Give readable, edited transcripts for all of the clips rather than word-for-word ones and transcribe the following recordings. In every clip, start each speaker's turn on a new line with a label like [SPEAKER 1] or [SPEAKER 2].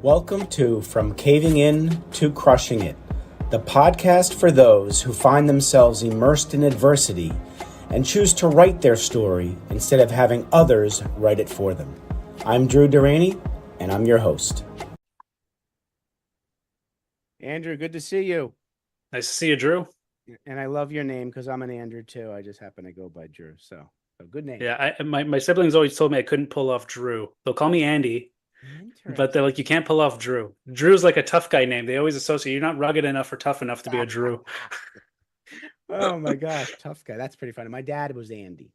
[SPEAKER 1] Welcome to From Caving In to Crushing It, the podcast for those who find themselves immersed in adversity and choose to write their story instead of having others write it for them. I'm Drew Durrani, and I'm your host. Andrew, good to see you.
[SPEAKER 2] Nice to see you, Drew.
[SPEAKER 1] And I love your name because I'm an Andrew too. I just happen to go by Drew. So good name.
[SPEAKER 2] Yeah, my siblings always told me I couldn't pull off Drew. They'll call me Andy, but they're like, you can't pull off Drew. Drew's like a tough guy name. They always associate you're not rugged enough or tough enough to be a Drew.
[SPEAKER 1] Oh my gosh, tough guy. That's pretty funny. My dad was Andy.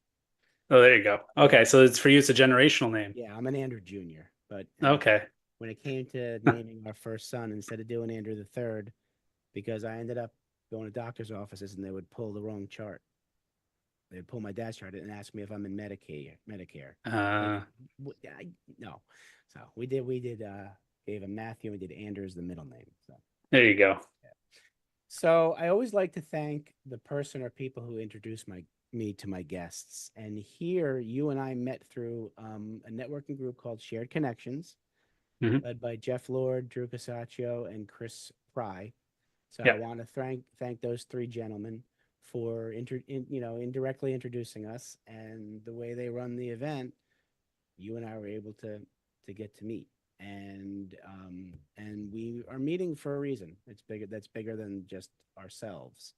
[SPEAKER 2] Oh, there you go. Okay, so it's for you, it's a generational name.
[SPEAKER 1] Yeah, I'm an Andrew Jr. But
[SPEAKER 2] Okay.
[SPEAKER 1] when it came to naming our first son, instead of doing Andrew the third, because I ended up going to doctor's offices and they would pull the wrong chart. They'd pull my dad's chart and ask me if I'm in Medicare. No. So we gave him Matthew and we did Andrew as the middle name. So
[SPEAKER 2] There you go.
[SPEAKER 1] yeah. So I always like to thank the person or people who introduced me to my guests. And here you and I met through a networking group called Shared Connections, led by Jeff Lord, Drew Casaccio, and Chris Pry. So I want to thank those three gentlemen for indirectly introducing us, and the way they run the event, you and I were able to get to meet, and we are meeting for a reason. It's bigger. That's bigger than just ourselves,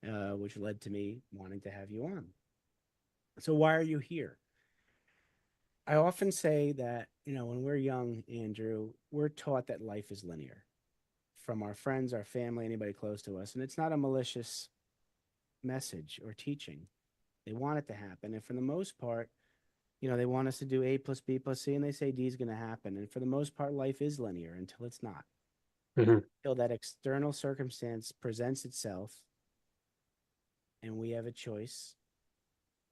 [SPEAKER 1] which led to me wanting to have you on. So why are you here? I often say that, when we're young, Andrew, we're taught that life is linear from our friends, our family, anybody close to us. And it's not a malicious message or teaching. They want it to happen. And for the most part, they want us to do A plus B plus C, and they say D is going to happen. And for the most part, life is linear until it's not. Until that external circumstance presents itself and we have a choice,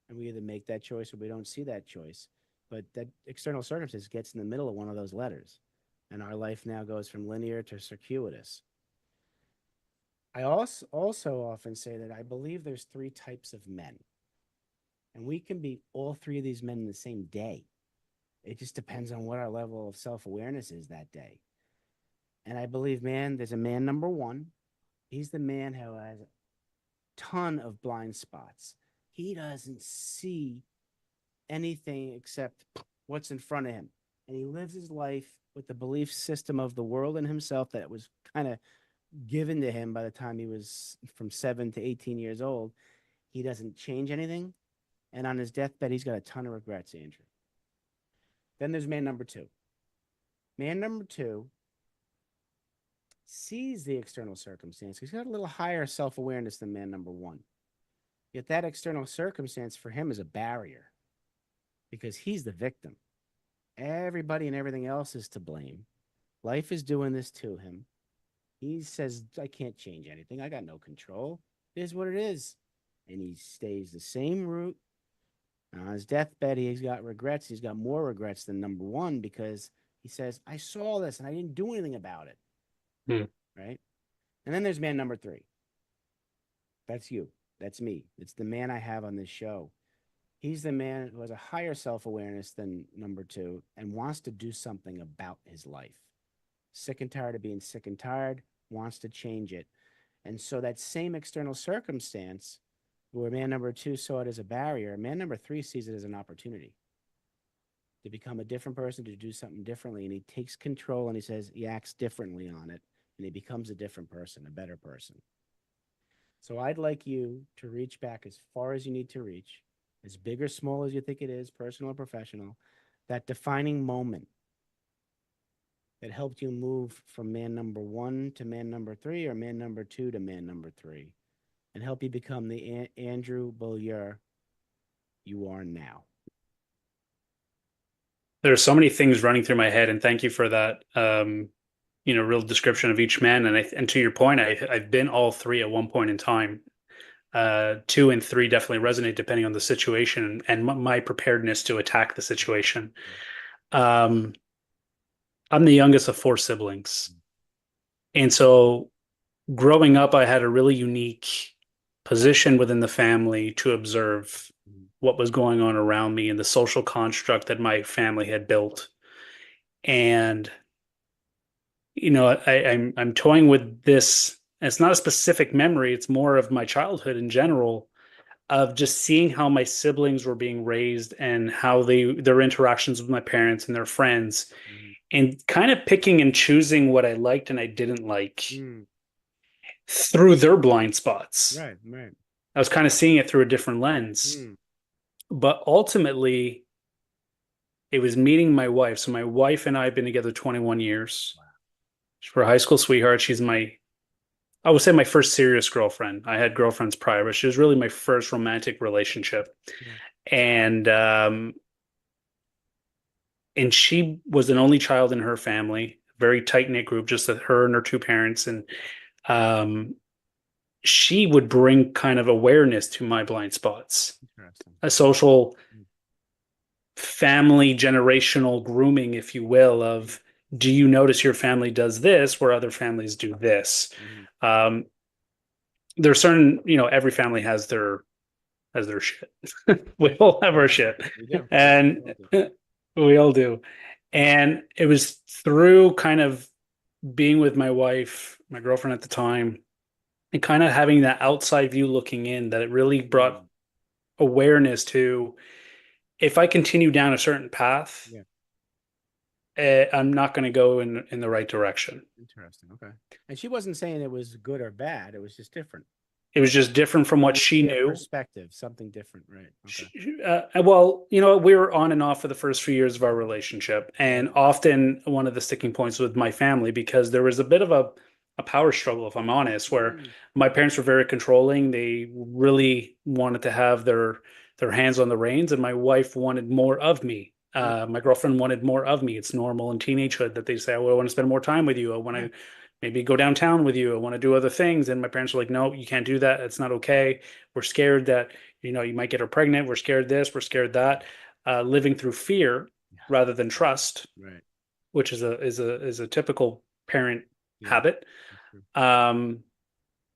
[SPEAKER 1] and we either make that choice or we don't see that choice. But that external circumstance gets in the middle of one of those letters. And our life now goes from linear to circuitous. I also often say that I believe there's three types of men. And we can be all three of these men in the same day. It just depends on what our level of self-awareness is that day. And I believe, there's a man number one. He's the man who has a ton of blind spots. He doesn't see anything except what's in front of him. And he lives his life with the belief system of the world and himself that was kind of given to him by the time he was from 7 to 18 years old. He doesn't change anything. And on his deathbed, he's got a ton of regrets, Andrew. Then there's man number two. Man number two sees the external circumstance. He's got a little higher self-awareness than man number one. Yet that external circumstance for him is a barrier because he's the victim. Everybody and everything else is to blame. Life is doing this to him. He says, I can't change anything. I got no control. It is what it is. And he stays the same route. On his deathbed, he's got regrets. He's got more regrets than number one because he says, I saw this and I didn't do anything about it. Right? And then there's man number three. That's you. That's me. It's the man I have on this show. He's the man who has a higher self-awareness than number two and wants to do something about his life. Sick and tired of being sick and tired, wants to change it. And so that same external circumstance where man number two saw it as a barrier, man number three sees it as an opportunity to become a different person, to do something differently. And he takes control and he acts differently on it. And he becomes a different person, a better person. So I'd like you to reach back as far as you need to reach, as big or small as you think it is, personal or professional, that defining moment that helped you move from man number one to man number three, or man number two to man number three, and help you become the Andrew Beaulieu you are now.
[SPEAKER 2] There are so many things running through my head, and thank you for that, real description of each man. And to your point, I've been all three at one point in time. 2 and 3 definitely resonate depending on the situation and my preparedness to attack the situation. I'm the youngest of 4 siblings. And so growing up, I had a really unique position within the family to observe what was going on around me and the social construct that my family had built. And I'm toying with this. It's not a specific memory, it's more of my childhood in general, of just seeing how my siblings were being raised and how their interactions with my parents and their friends,
[SPEAKER 1] Mhm.
[SPEAKER 2] and kind of picking and choosing what I liked and I didn't like
[SPEAKER 1] Mm.
[SPEAKER 2] through their blind spots.
[SPEAKER 1] Right, right.
[SPEAKER 2] I was kind of seeing it through a different lens.
[SPEAKER 1] Mm.
[SPEAKER 2] But ultimately, it was meeting my wife. So my wife and I have been together 21 years.
[SPEAKER 1] Wow.
[SPEAKER 2] She's a high school sweetheart. I would say my first serious girlfriend. I had girlfriends prior, but she was really my first romantic relationship.
[SPEAKER 1] Yeah.
[SPEAKER 2] And and she was an only child in her family, very tight knit group, just her and her two parents. And um, she would bring kind of awareness to my blind spots,
[SPEAKER 1] Interesting.
[SPEAKER 2] a social
[SPEAKER 1] Mm.
[SPEAKER 2] family generational grooming, if you will, of do you notice your family does this where other families do this?
[SPEAKER 1] Mhm.
[SPEAKER 2] Um, there's certain, every family has their shit. We all have our
[SPEAKER 1] Mhm.
[SPEAKER 2] shit,
[SPEAKER 1] We do. We
[SPEAKER 2] and
[SPEAKER 1] all do.
[SPEAKER 2] we all do. And it was through kind of being with my wife, my girlfriend at the time, and kind of having that outside view looking in that it really brought
[SPEAKER 1] Mm.
[SPEAKER 2] awareness to if I continue down a certain path,
[SPEAKER 1] Yeah.
[SPEAKER 2] I'm not going to go in the right direction.
[SPEAKER 1] Interesting. Okay. And she wasn't saying it was good or bad. It was just different.
[SPEAKER 2] It was just different from what she
[SPEAKER 1] Yeah,
[SPEAKER 2] knew.
[SPEAKER 1] perspective, something different. Right. Okay.
[SPEAKER 2] Well, we were on and off for the first few years of our relationship,
[SPEAKER 1] Yeah.
[SPEAKER 2] and often one of the sticking points with my family because there was a bit of a power struggle, if I'm honest, where
[SPEAKER 1] Mm.
[SPEAKER 2] my parents were very controlling. They really wanted to have their hands on the reins, and my wife wanted more of me.
[SPEAKER 1] Mm.
[SPEAKER 2] My girlfriend wanted more of me. It's normal in teenagehood that they say, "Oh, I want to spend more time with you. I want
[SPEAKER 1] Yeah.
[SPEAKER 2] to maybe go downtown with you. I want to do other things." And my parents were like, "No, you can't do that. It's not okay. We're scared that you might get her pregnant. We're scared this, we're scared that. Living through fear
[SPEAKER 1] Yeah.
[SPEAKER 2] rather than trust,
[SPEAKER 1] Right.
[SPEAKER 2] which is a typical parent
[SPEAKER 1] Yeah.
[SPEAKER 2] habit.
[SPEAKER 1] That's true.
[SPEAKER 2] Um,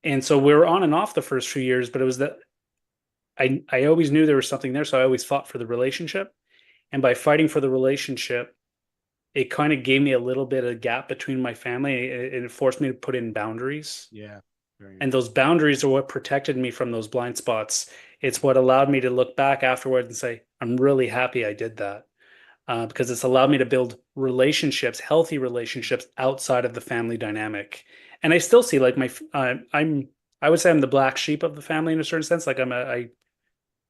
[SPEAKER 2] and so we were on and off the first few years, but it was that I always knew there was something there, so I always fought for the relationship. And by fighting for the relationship, it kind of gave me a little bit of gap between my family. It forced me to put in boundaries.
[SPEAKER 1] Yeah. Very
[SPEAKER 2] And
[SPEAKER 1] important.
[SPEAKER 2] those boundaries are what protected me from those blind spots. It's what allowed me to look back afterwards and say, I'm really happy I did that. Because it's allowed me to build relationships, healthy relationships outside of the family dynamic. And I still see like I would say I'm the black sheep of the family in a certain sense. Like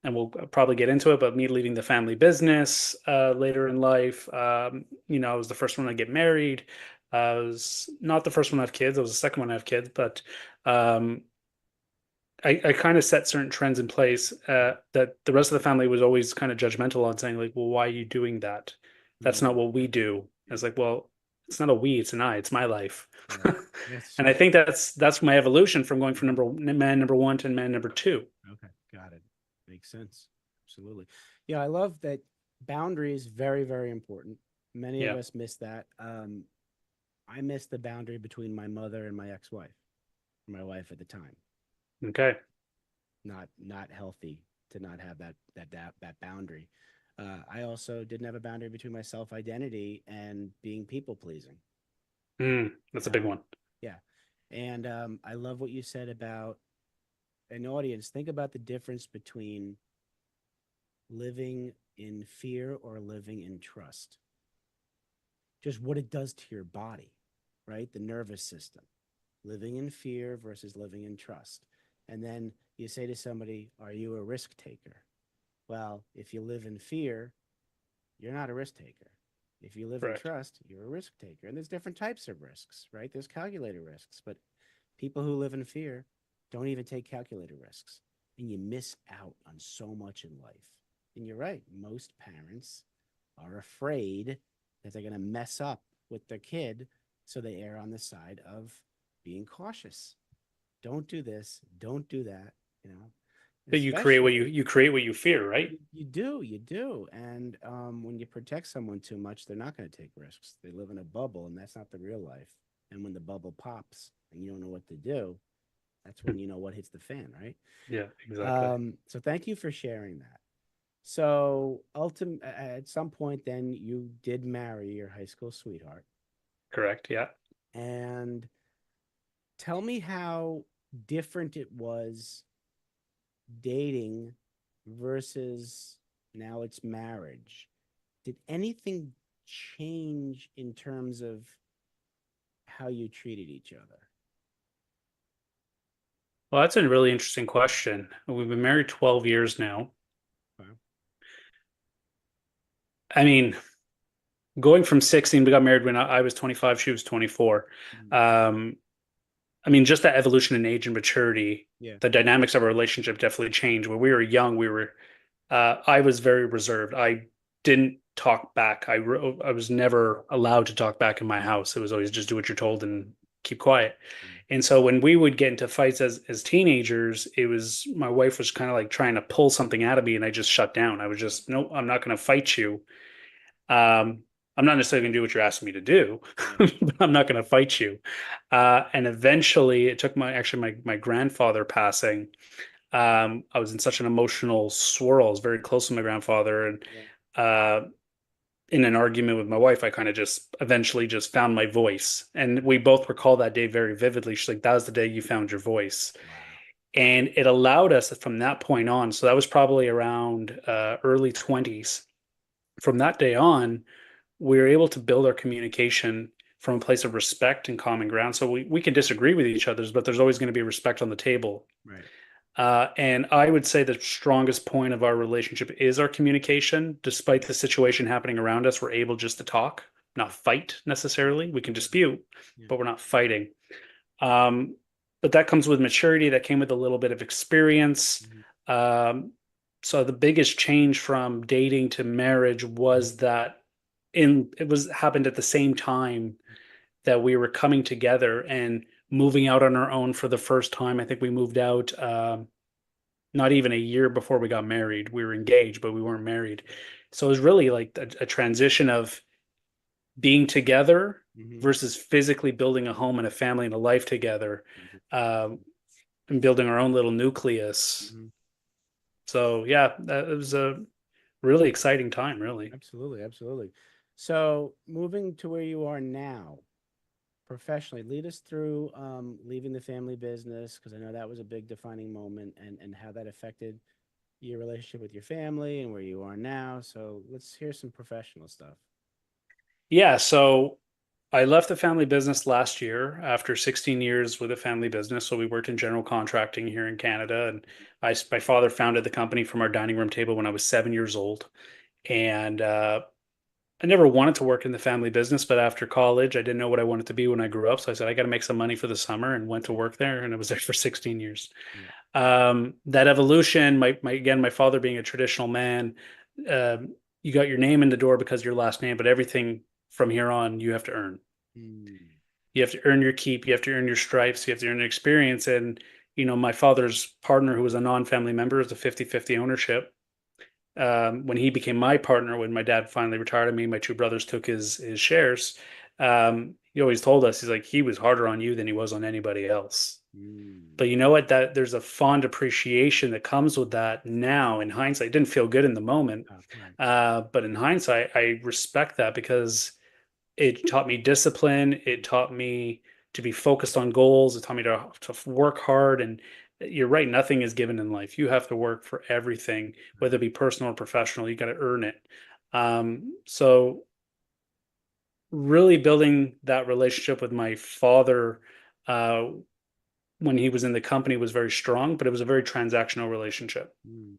[SPEAKER 2] and we'll probably get into it, but me leaving the family business later in life, I was the first one to get married. I was not the first one to have kids. I was the second one to have kids, but um, I kind of set certain trends in place that the rest of the family was always kind of judgmental on, saying like, "Well, why are you doing that? That's not
[SPEAKER 1] Mm.
[SPEAKER 2] what we do." I
[SPEAKER 1] Yeah.
[SPEAKER 2] was like, "Well, it's not a we, it's an I. It's my life."
[SPEAKER 1] Yeah. That's
[SPEAKER 2] And I
[SPEAKER 1] true.
[SPEAKER 2] think that's my evolution from going from
[SPEAKER 1] Mhm.
[SPEAKER 2] man number one to man number two.
[SPEAKER 1] Okay. Got it. Makes sense. Absolutely. Yeah. I love that boundary is very, very important. Many of
[SPEAKER 2] Yeah.
[SPEAKER 1] us miss that. I missed the boundary between my mother and my ex-wife, my wife at the time.
[SPEAKER 2] Okay.
[SPEAKER 1] Not healthy to not have that boundary. I also didn't have a boundary between my self identity and being people pleasing.
[SPEAKER 2] That's a big
[SPEAKER 1] Uh,
[SPEAKER 2] one.
[SPEAKER 1] yeah, and I love what you said about an audience. Think about the difference between living in fear or living in trust. Just what it does to your body, right? The nervous system. Living in fear versus living in trust. And then you say to somebody, "Are you a risk taker?" Well, if you live in fear, you're not a risk taker. If you live in
[SPEAKER 2] Correct.
[SPEAKER 1] trust, you're a risk taker. And there's different types of risks, right? There's calculated risks, but people who live in fear don't even take calculated risks. And you miss out on so much in life. And you're right, most parents are afraid that they're going to mess up with their kid, so they err on the side of being cautious. Don't do this, don't do that, you know.
[SPEAKER 2] But you create what you
[SPEAKER 1] Especially
[SPEAKER 2] you create what you fear, right?
[SPEAKER 1] you do. And when you protect someone too much, they're not going to take risks. They live in a bubble, and that's not the real life. And when the bubble pops and you don't know what to do, that's when you know what hits the fan, right?
[SPEAKER 2] Yeah, exactly.
[SPEAKER 1] So thank you for sharing that. So at some point, then you did marry your high school sweetheart,
[SPEAKER 2] Correct. Yeah.
[SPEAKER 1] And tell me how different it was dating versus now it's marriage. Did anything change in terms of how you treated each other?
[SPEAKER 2] Well, that's a really interesting question. We've been married 12 years now.
[SPEAKER 1] Okay.
[SPEAKER 2] I mean, going from 16, we got married when I was 25, she was 24.
[SPEAKER 1] Mhm.
[SPEAKER 2] Um, I mean, just that evolution in age and maturity,
[SPEAKER 1] Yeah.
[SPEAKER 2] the dynamics of our relationship definitely changed. When we were young, I was very reserved. I didn't talk back. I was never allowed to talk back in my house. It was always just do what you're told and keep quiet.
[SPEAKER 1] Mm.
[SPEAKER 2] And so when we would get into fights as teenagers, it was my wife was kind of like trying to pull something out of me, and I just shut down. I was just, no, I'm not going to fight you. Um, I'm not necessarily going to do what you're asking me to do,
[SPEAKER 1] Yeah.
[SPEAKER 2] but I'm not going to fight you. And eventually, it took my grandfather passing. I was in such an emotional swirl. I was very close to my grandfather, and
[SPEAKER 1] Yeah.
[SPEAKER 2] uh, in an argument with my wife, I kind of just eventually just found my voice. And we both recall that day very vividly. She's like, "That was the day you found your voice."
[SPEAKER 1] Wow.
[SPEAKER 2] And it allowed us from that point on. So that was probably around early 20s. From that day on, we were able to build our communication from a place of respect and common ground. So we can disagree with each other, but there's always going to be respect on the table.
[SPEAKER 1] Right.
[SPEAKER 2] And I would say the strongest point of our relationship is our communication. Despite the situation happening around us, we're able just to talk, not fight necessarily. We can
[SPEAKER 1] Yeah.
[SPEAKER 2] dispute,
[SPEAKER 1] Yeah.
[SPEAKER 2] but we're not fighting. Um, but that comes with maturity. That came with a little bit of experience.
[SPEAKER 1] Mhm.
[SPEAKER 2] Um, so the biggest change from dating to marriage was that in it was happened at the same time that we were coming together and moving out on our own for the first time. I think we moved out not even a year before we got married. We were engaged, but we weren't married. So it was really like a transition of being together
[SPEAKER 1] Mhm.
[SPEAKER 2] versus physically building a home and a family and a life together, um, and building our own little nucleus.
[SPEAKER 1] Mhm.
[SPEAKER 2] So yeah, that was a really exciting time, really.
[SPEAKER 1] Absolutely. Absolutely. So moving to where you are now, professionally, lead us through leaving the family business because I know that was a big defining moment and how that affected your relationship with your family and where you are now. So let's hear some professional stuff.
[SPEAKER 2] Yeah, so I left the family business last year after 16 years with a family business. So we worked in general contracting here in Canada, and my father founded the company from our dining room table when I was 7 years old, and I never wanted to work in the family business, but after college, I didn't know what I wanted to be when I grew up. So I said, I got to make some money for the summer and went to
[SPEAKER 1] Right.
[SPEAKER 2] work there. And I was there for 16 years.
[SPEAKER 1] Yeah.
[SPEAKER 2] That evolution, again, my father being a traditional man, you got your name in the door because of your last name, but everything from here on, you have to earn.
[SPEAKER 1] Mm.
[SPEAKER 2] You have to earn your keep. You have to earn your stripes. You have to earn your experience. And, my father's partner, who was a non-family member, is a 50-50 ownership. When he became my partner, when my dad finally retired, me, my two brothers took his shares. He always told us, he's like, he was harder on you than he was on anybody else.
[SPEAKER 1] Mm.
[SPEAKER 2] But you know what? That there's a fond appreciation that comes with that now. In hindsight, it didn't feel good in the moment,
[SPEAKER 1] Oh, right.
[SPEAKER 2] but in hindsight, I respect that because it taught me discipline. It
[SPEAKER 1] Mm.
[SPEAKER 2] taught me to be focused on goals. It taught me to work hard. And you're right, nothing is given in life. You have to work for everything,
[SPEAKER 1] Right.
[SPEAKER 2] whether it be personal or professional. You got to earn it. So really building that relationship with my father uh, when he was in the company was very strong, but it was a very transactional relationship.
[SPEAKER 1] Mm.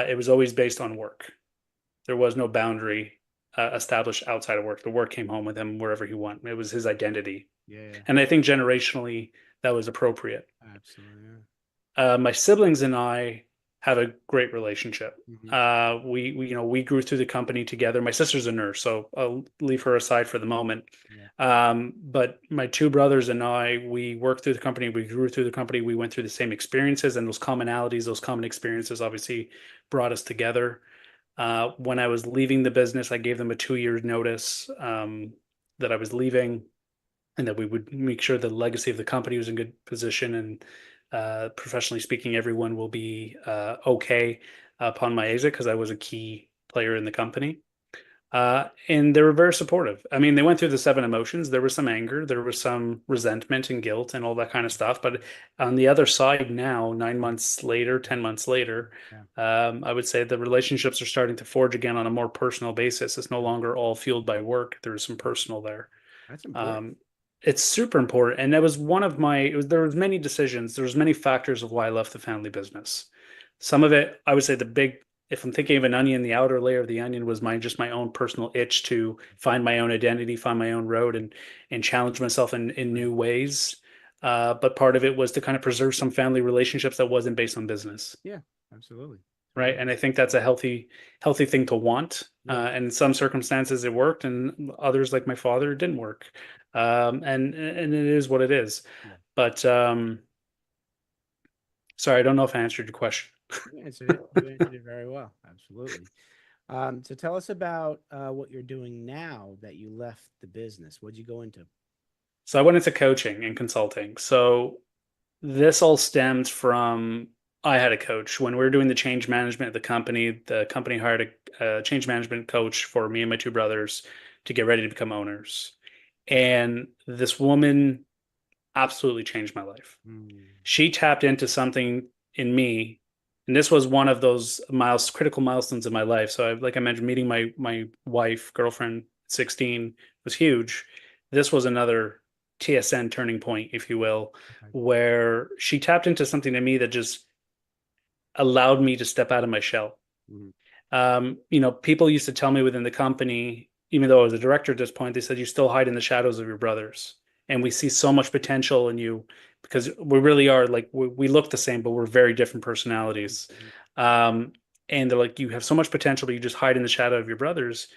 [SPEAKER 2] It was always based on work. There was no boundary established outside of work. The work came home with him wherever he went. It was his identity.
[SPEAKER 1] Yeah. Yeah.
[SPEAKER 2] And I think generationally that was appropriate.
[SPEAKER 1] Absolutely. Yeah.
[SPEAKER 2] My siblings and I have a great relationship.
[SPEAKER 1] Hmm.
[SPEAKER 2] We grew through the company together. My sister's a nurse, so I'll leave her aside for the moment.
[SPEAKER 1] Yeah.
[SPEAKER 2] But my two brothers and I, we worked through the company. We grew through the company. We went through the same experiences, and those commonalities, those common experiences, obviously brought us together. When I was leaving the business, I gave them a 2 year notice that I was leaving and that we would make sure the legacy of the company was in good position and professionally speaking, everyone will be okay upon my exit because I was a key player in the company. And they were very supportive. I mean, they went through the seven emotions. There was some anger, there was some resentment and guilt and all that kind of stuff. But on the other side now, 9 months later, 10 months later,
[SPEAKER 1] Yeah,
[SPEAKER 2] I would say the relationships are starting to forge again on a more personal basis. It's no longer all fueled by work. There's some personal there.
[SPEAKER 1] that's important.
[SPEAKER 2] Um, it's super important. And that was one of my, there was many decisions. There was many factors of why I left the family business. Some of it, I would say the big, if I'm thinking of an onion, the outer layer of the onion was just my own personal itch to find my own identity, find my own road and challenge myself in
[SPEAKER 1] Right.
[SPEAKER 2] new ways. But part of it was to kind of preserve some family relationships that wasn't based on business.
[SPEAKER 1] Yeah, absolutely.
[SPEAKER 2] Right.
[SPEAKER 1] Totally.
[SPEAKER 2] And I think that's a healthy thing to want.
[SPEAKER 1] Yeah,
[SPEAKER 2] And in some circumstances it worked, and others, like my father, it didn't work. And it is what it is.
[SPEAKER 1] yeah.
[SPEAKER 2] But sorry, I don't know if I answered your question.
[SPEAKER 1] You answered it. You answered it very well. Absolutely. So tell us about what you're doing now that you left the business. What'd you go into?
[SPEAKER 2] So I went into coaching and consulting. So this all stems from I had a coach when we were doing the change management of the company. The company hired a change management coach for me and my two brothers to get ready to become owners. And this woman absolutely changed my life.
[SPEAKER 1] Mm,
[SPEAKER 2] She tapped into something in me, and this was one of those critical milestones in my life. So, like I mentioned, meeting my wife, girlfriend, 16 was huge. This was another TSN turning point, if you will,
[SPEAKER 1] okay.
[SPEAKER 2] where she tapped into something in me that just allowed me to step out of my shell.
[SPEAKER 1] Mm,
[SPEAKER 2] People used to tell me within the company, even though I was a director at this point, they said you still hide in the shadows of your brothers, and we see so much potential in you because we really are like we look the same, but we're very different
[SPEAKER 1] mhm,
[SPEAKER 2] personalities.
[SPEAKER 1] mhm.
[SPEAKER 2] Um, and they're like, you have so much potential, but you just hide in the shadow of your brothers.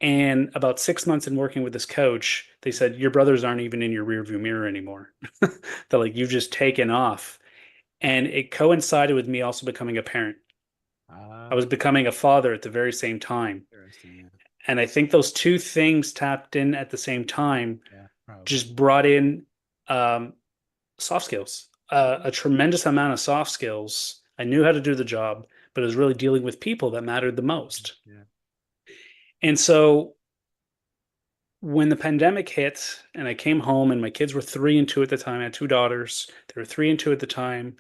[SPEAKER 2] And about 6 months in working with this coach, they said your brothers aren't even in your rearview mirror anymore. They're like, you've just taken off, and it coincided with me also becoming a parent. I was
[SPEAKER 1] Ah,
[SPEAKER 2] becoming a father at the very same time.
[SPEAKER 1] interesting. Yeah,
[SPEAKER 2] And I think those two things tapped in at the same time
[SPEAKER 1] yeah, probably.
[SPEAKER 2] just brought in um, soft skills,
[SPEAKER 1] Mhm.
[SPEAKER 2] a tremendous amount of soft skills. I knew how to do the job, but it was really dealing with people that mattered the most.
[SPEAKER 1] Yeah.
[SPEAKER 2] And so when the pandemic hit and I came home and my kids were 3 and 2 at the time, I had two daughters, they were 3 and 2 at the time.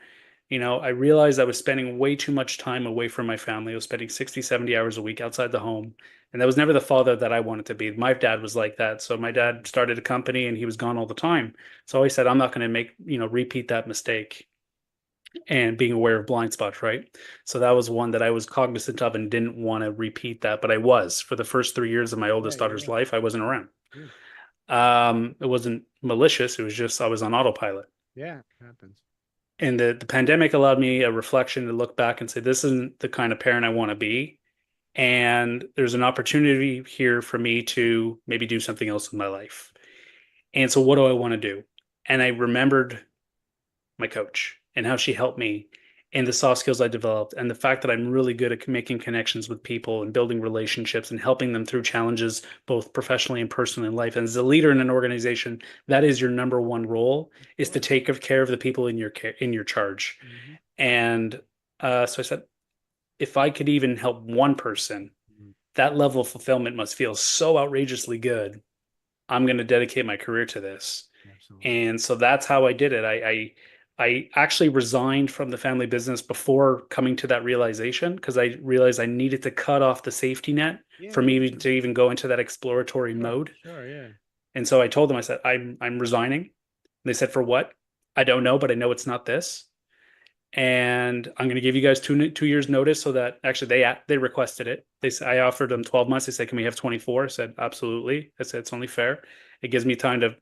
[SPEAKER 2] I realized I was spending way too much time away from my family. I was spending 60, 70 hours a week outside the home. And that was never the father that I wanted to be. My dad was like that. So my dad started a company and he was gone all the time. So I said, I'm not going to repeat that mistake and being aware of blind spots, right? So that was one that I was cognizant of and didn't want to repeat that. But I was for the first 3 years of my
[SPEAKER 1] Yeah,
[SPEAKER 2] oldest
[SPEAKER 1] yeah,
[SPEAKER 2] daughter's
[SPEAKER 1] yeah.
[SPEAKER 2] life, I wasn't around.
[SPEAKER 1] Yeah,
[SPEAKER 2] It wasn't malicious. It was just I was on autopilot.
[SPEAKER 1] yeah, happens.
[SPEAKER 2] And the pandemic allowed me a reflection to look back and say, this isn't the kind of parent I want to be. And there's an opportunity here for me to maybe do something else in my life. And so, what do I want to do? And I remembered my coach and how she helped me and the soft skills I developed and the fact that I'm really good at making connections with people and building relationships and helping them through challenges, both professionally and personally in life. And as a leader in an organization, that is your number one role
[SPEAKER 1] Of
[SPEAKER 2] is to
[SPEAKER 1] course.
[SPEAKER 2] take care of the people in your care, in your charge.
[SPEAKER 1] Hmm.
[SPEAKER 2] And so I said, if I could even help one person,
[SPEAKER 1] Hmm.
[SPEAKER 2] that level of fulfillment must feel so outrageously good. I'm going to dedicate my career to this.
[SPEAKER 1] Absolutely.
[SPEAKER 2] And so that's how I did it. I actually resigned from the family business before coming to that realization because I realized I needed to cut off the safety net
[SPEAKER 1] Yeah,
[SPEAKER 2] for
[SPEAKER 1] yeah,
[SPEAKER 2] me to even go into that exploratory
[SPEAKER 1] sure,
[SPEAKER 2] mode.
[SPEAKER 1] sure, yeah.
[SPEAKER 2] And so I told them, I said, I'm resigning. They said, for what? I don't know, but I know it's not this. And I'm going to give you guys 2 years notice so that actually they requested it. I offered them 12 months. They said, can we have 24? I said, absolutely. I said, it's only fair. It gives me time to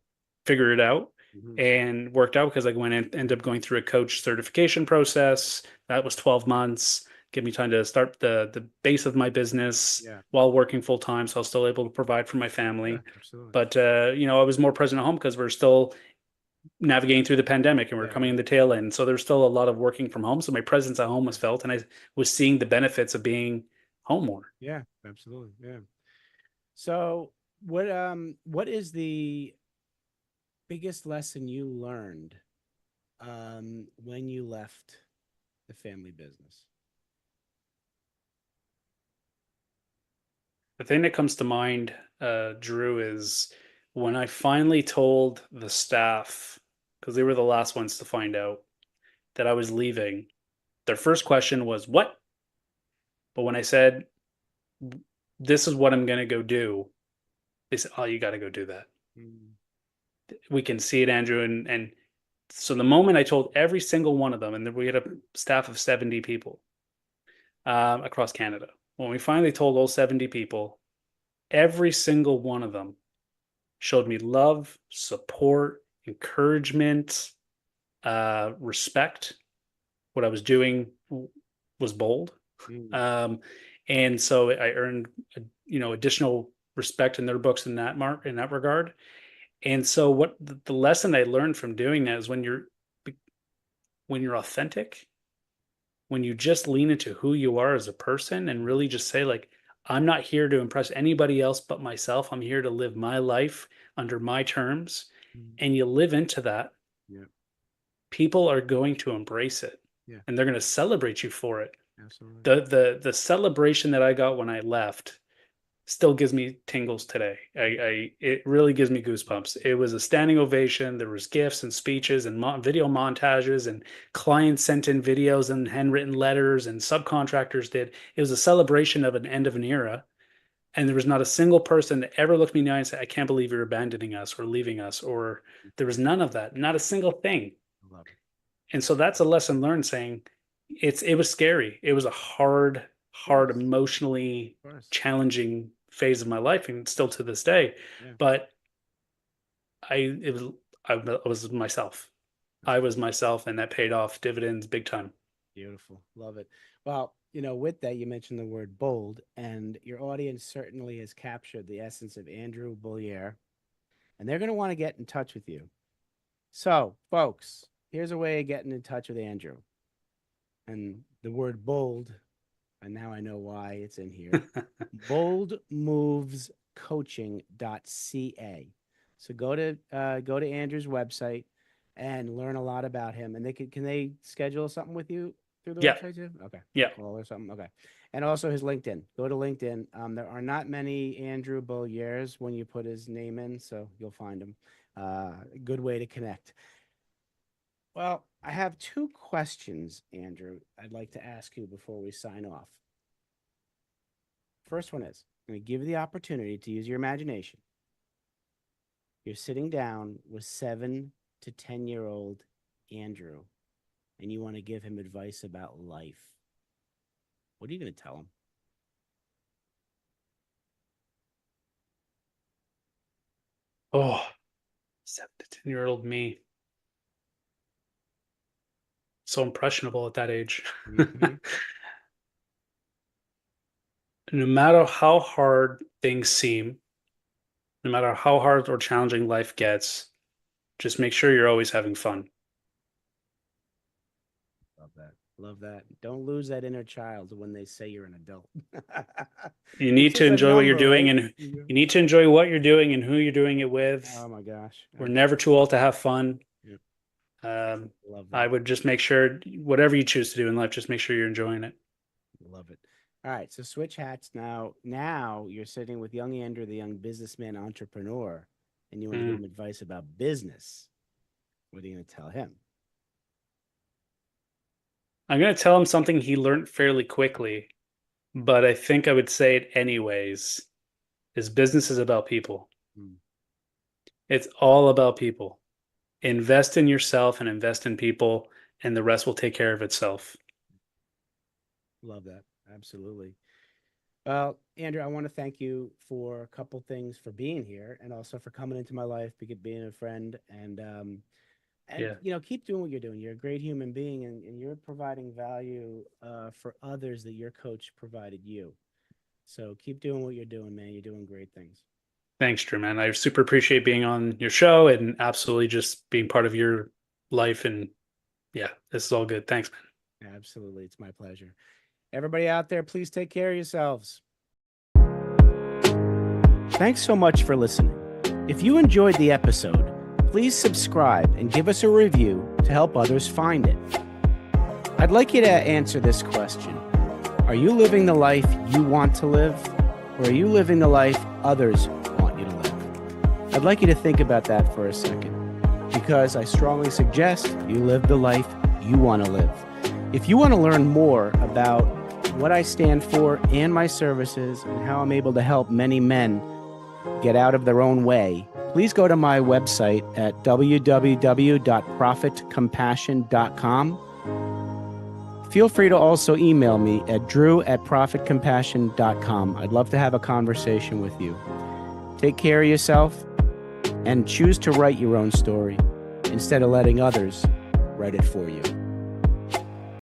[SPEAKER 2] figure it out
[SPEAKER 1] Hmm.
[SPEAKER 2] and worked out because I went and ended up going through a coach certification process. That was 12 months. Give me time to start the base of my business
[SPEAKER 1] Yeah,
[SPEAKER 2] while working full time. So I was still able to provide for my
[SPEAKER 1] yeah,
[SPEAKER 2] family.
[SPEAKER 1] absolutely.
[SPEAKER 2] But, I was more present at home because we're still navigating through the pandemic and we're
[SPEAKER 1] Yeah,
[SPEAKER 2] coming in
[SPEAKER 1] right.
[SPEAKER 2] the tail end. So there's still a lot of working from home. So my presence at home
[SPEAKER 1] Yeah,
[SPEAKER 2] was felt and I was seeing the benefits of being home more.
[SPEAKER 1] yeah, absolutely. Yeah. So, what is the biggest lesson you learned when you left the family business?
[SPEAKER 2] The thing that comes to mind, Drew, is when I finally told the staff, because they were the last ones to find out that I was leaving, their first question was, "What?" But when I said, "This is what I'm going to go do," they said, "Oh, you got to go do that.
[SPEAKER 1] Mm,
[SPEAKER 2] We can see it, Andrew." And so the moment I told every single one of them, and then we had a staff of 70 people across Canada. When we finally told all 70 people, every single one of them showed me love, support, encouragement, respect. What I was doing was bold,
[SPEAKER 1] mm,
[SPEAKER 2] um, and so I earned additional respect in their books in that regard. And so what the lesson I learned from doing that is when you're authentic, when you just lean into who you are as a person and really just say, like, I'm not here to impress anybody else but myself. I'm here to live my life under my terms.
[SPEAKER 1] mm.
[SPEAKER 2] And you live into that,
[SPEAKER 1] Yeah,
[SPEAKER 2] people are going to embrace it
[SPEAKER 1] yeah,
[SPEAKER 2] and they're going to celebrate you for it.
[SPEAKER 1] absolutely.
[SPEAKER 2] The celebration that I got when I left still gives me tingles today. It really gives me goosebumps. It was a standing ovation. There was gifts and speeches and video montages, and clients sent in videos and handwritten letters, and subcontractors did. It was a celebration of an end of an era. And there was not a single person that ever looked me in the eye and said, "I can't believe you're abandoning us or leaving us," or there was none of that, not a single thing.
[SPEAKER 1] I love it.
[SPEAKER 2] And so that's a lesson learned, saying it was scary. It was a
[SPEAKER 1] Of
[SPEAKER 2] hard,
[SPEAKER 1] course,
[SPEAKER 2] emotionally
[SPEAKER 1] of course.
[SPEAKER 2] challenging phase of my life, and still to this day.
[SPEAKER 1] Yeah,
[SPEAKER 2] But I it was I was myself.
[SPEAKER 1] that's
[SPEAKER 2] I
[SPEAKER 1] good.
[SPEAKER 2] was myself, and that paid off dividends big time.
[SPEAKER 1] Beautiful. Love it. Well, with that, you mentioned the word bold, and your audience certainly has captured the essence of Andrew Beaulieu, and they're going to want to get in touch with you. So, folks, here's a way of getting in touch with Andrew. And the word bold, and now I know why it's in here, boldmovescoaching.ca. So go to Andrew's website and learn a lot about him. And can they schedule something with you through the
[SPEAKER 2] Yeah,
[SPEAKER 1] website too? Okay.
[SPEAKER 2] yeah.
[SPEAKER 1] Call or something. Okay. And also his LinkedIn. Go to LinkedIn. There are not many Andrew Bolliers when you put his name in, so you'll find him. Good way to connect. Well, I have two questions, Andrew, I'd like to ask you before we sign off. First one is, I'm going to give you the opportunity to use your imagination. You're sitting down with 7 to 10-year-old Andrew, and you want to give him advice about life. What are you going to tell him?
[SPEAKER 2] Oh, 7 to 10-year-old me. So impressionable at that age.
[SPEAKER 1] Mm-hmm.
[SPEAKER 2] No matter how hard things seem, no matter how hard or challenging life gets, just make sure you're always having fun.
[SPEAKER 1] Love that. Love that. Don't lose that inner child when they say you're an adult.
[SPEAKER 2] You
[SPEAKER 1] It's
[SPEAKER 2] need to
[SPEAKER 1] just a
[SPEAKER 2] enjoy what you're
[SPEAKER 1] number,
[SPEAKER 2] doing,
[SPEAKER 1] right?
[SPEAKER 2] and
[SPEAKER 1] Yeah.
[SPEAKER 2] you need to enjoy what you're doing and who you're doing it with.
[SPEAKER 1] Oh my gosh.
[SPEAKER 2] We're never too old to have fun.
[SPEAKER 1] Yeah,
[SPEAKER 2] Um,
[SPEAKER 1] love
[SPEAKER 2] I
[SPEAKER 1] that.
[SPEAKER 2] would just make sure whatever you choose to do in life, just make sure you're enjoying it.
[SPEAKER 1] Love it. All right, so switch hats now. Now you're sitting with young Andrew, the young businessman entrepreneur, and you want to give
[SPEAKER 2] Mm.
[SPEAKER 1] him advice about business. What are you going to tell him?
[SPEAKER 2] I'm going to tell him something he learned fairly quickly, but I think I would say it anyways. Is business is about people.
[SPEAKER 1] Mm,
[SPEAKER 2] It's all about people. Invest in yourself and invest in people, and the rest will take care of itself.
[SPEAKER 1] love that. Absolutely. Well, Andrew, I want to thank you for a couple things for being here and also for coming into my life, being a friend, and
[SPEAKER 2] Yeah.
[SPEAKER 1] keep doing what you're doing. You're a great human being, and you're providing value for others that your coach provided you. So keep doing what you're doing, man. You're doing great things.
[SPEAKER 2] Thanks, Drew, man. I super appreciate being on your show and absolutely just being part of your life. And yeah, this is all good. Thanks, man.
[SPEAKER 1] Absolutely. It's my pleasure. Everybody out there, please take care of yourselves. Thanks so much for listening. If you enjoyed the episode, please subscribe and give us a review to help others find it. I'd like you to answer this question. Are you living the life you want to live, Or are you living the life others want you to live? I'd like you to think about that for a second, because I strongly suggest you live the life you want to live. If you want to learn more about what I stand for and my services and how I'm able to help many men get out of their own way, please go to my website at www.profitcompassion.com. Feel free to also email me at drew@profitcompassion.com. I'd love to have a conversation with you. Take care of yourself and choose to write your own story instead of letting others write it for you.